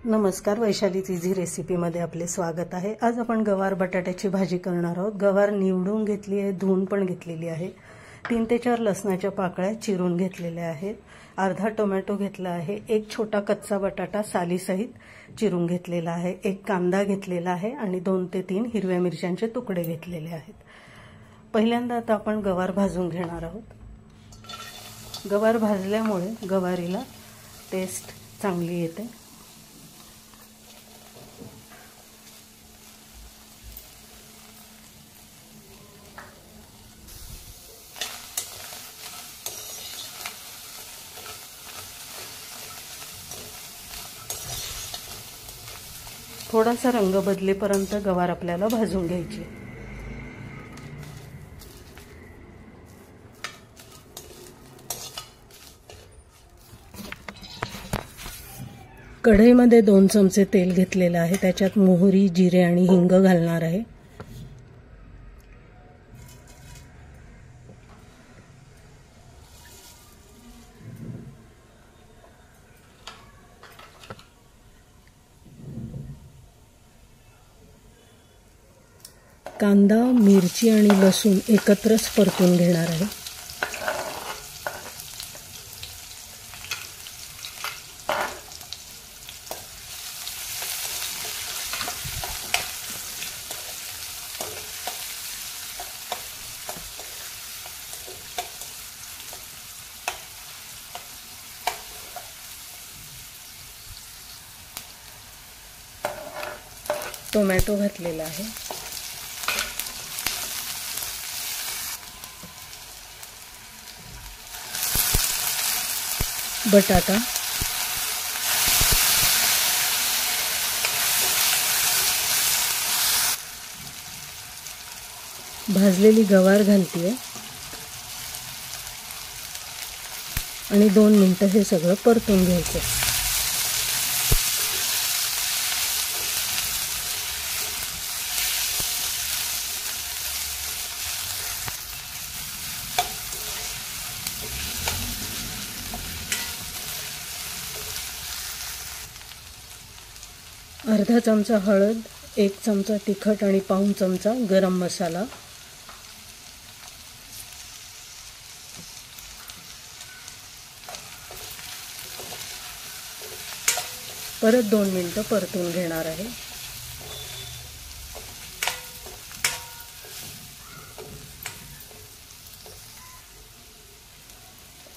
नमस्कार, वैशालीच इझी रेसिपीमध्ये आपले स्वागत आहे। आज आपण गवार बटाट्याची भाजी करणार आहोत। गवार निवडून घेतली आहे, धुवून पण घेतलेली आहे। 3 ते 4 लसणाच्या पाकळ्या चिरून घेतलेल्या आहेत। अर्धा टोमॅटो घेतला आहे। एक छोटा कच्चा बटाटा सालीसहित चिरून घेतलेला आहे। एक कांदा घेतलेला आहे आणि 2 ते 3 हिरव्या मिरच्यांचे तुकडे घेतलेले आहेत। पहिल्यांदा आता आपण गवार भाजून घेणार आहोत। गवार भाजल्यामुळे गवारीला टेस्ट चांगली येते। थोडासा रंग बदलेपर्यंत गवार आपल्याला भाजून घ्यायची। कढईमध्ये 2 चमचे तेल घेतलेले आहे। त्याच्यात मोहरी, जिरे आणि हिंग घालणार आहे। कांदा, मिरची आणि लसूण एकत्रच परतून घेणार आहे। टोमॅटो घातलेला आहे। बटाटा, भाजलेली गवार घालते आणि 2 मिनिटं हे सगळं परतून घ्यायचं। अर्धा चमचा हळद, 1 चमचा तिखट आणि पाऊण चमचा गरम मसाला। परत 2 मिनिटं परतून घेणार आहे।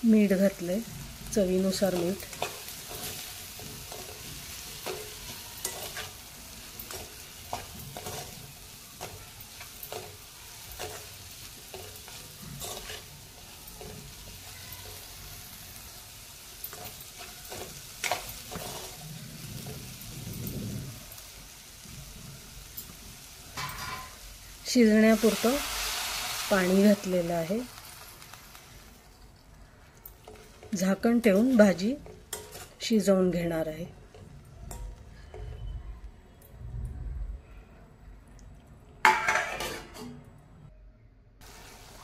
मीठ घातले, चवीनुसार मीठ। शिजण्यापुरतं पाणी घातलेलं आहे। झाकण ठेवून भाजी शिजवून घेणार आहे।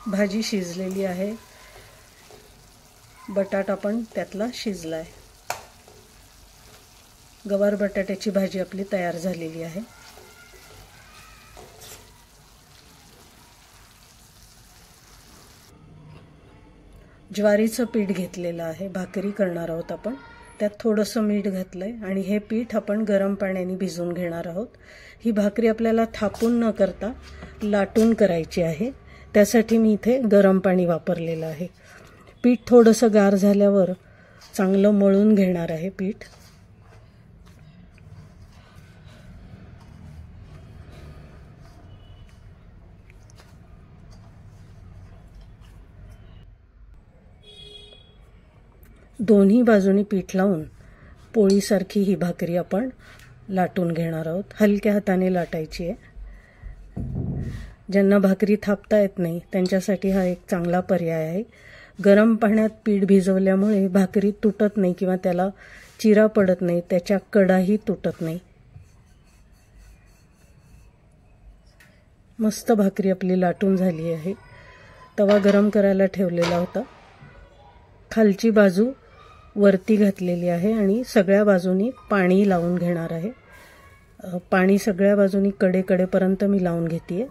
भाजी शिजलेली आहे। बटाटा पण त्यातला शिजलाय। गवार बटाट्याची भाजी आपली तयार झालेली आहे। ज्वारीचं पीठ घेतलेलं आहे। भाकरी करणार आहोत आपण। त्यात थोडंसं मीठ घातलंय आणि हे पीठ आपण गरम पाण्याने भिजवून घेणार आहोत। ही भाकरी आपल्याला थापून न करता लाटून करायची आहे। त्यासाठी मी इथे गरम पाणी वापरलेलं आहे। पीठ थोडंसं गार झाल्यावर चांगलं मळून घेणार आहे पीठ। दोन्ही बाजूनी पीठ लावून पोळीसारखी ही भाकरी आपण लाटून घेणार आहोत। हलक्या हाताने लाटायची आहे। ज्यांना भाकरी थापता येत नाही त्यांच्यासाठी हा एक चांगला पर्याय आहे। गरम पाण्यात पीठ भिजवल्यामुळे भाकरी तुटत नाही किंवा त्याला चिरा पडत नाही, त्याच्या कडाही तुटत नाही। मस्त भाकरी आपली लाटून झाली आहे। तवा गरम करायला ठेवलेला होता। खालची बाजू वरती घातलेली आहे आणि सगळ्या बाजूनी पाणी लावून घेणार आहे। पाणी सगळ्या बाजूनी कडेकडेपर्यंत मी लावून घेतेय,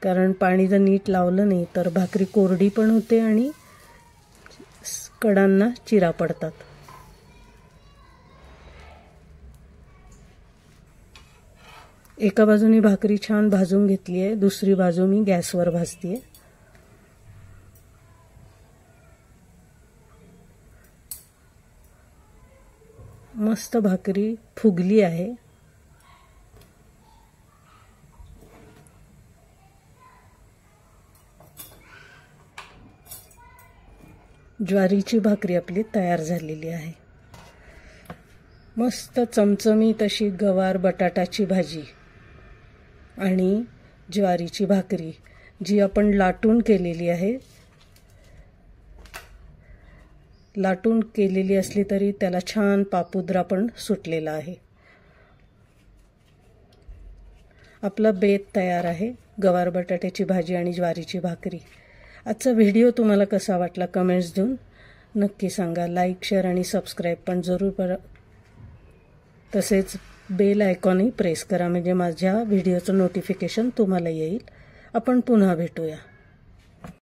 कारण पाणी जर नीट लावलं नाही तर भाकरी कोरडी पण होते आणि कडांना चिरा पडतात। एका बाजूनी भाकरी छान भाजून घेतली आहे, दुसरी बाजू मी गॅसवर भाजतेय। मस्त भाकरी फुगली आहे। ज्वारीची भाकरी आपली तयार झालेली आहे। मस्त चमचमीत अशी गवार बटाटाची भाजी आणि ज्वारीची भाकरी जी आपण लाटून केलेली आहे। लाटून केलेली असली तरी त्याला छान पापुद्रा पण सुटलेला आहे। आपला बेत तयार आहे, गवार बटाट्याची भाजी आणि ज्वारीची भाकरी। आजचा व्हिडिओ तुम्हाला कसा वाटला कमेंट्स देऊन नक्की सांगा। लाईक, शेअर आणि सबस्क्राईब पण जरूर करा। तसेच बेल आयकॉनही प्रेस करा म्हणजे माझ्या व्हिडिओचं नोटिफिकेशन तुम्हाला येईल। आपण पुन्हा भेटूया।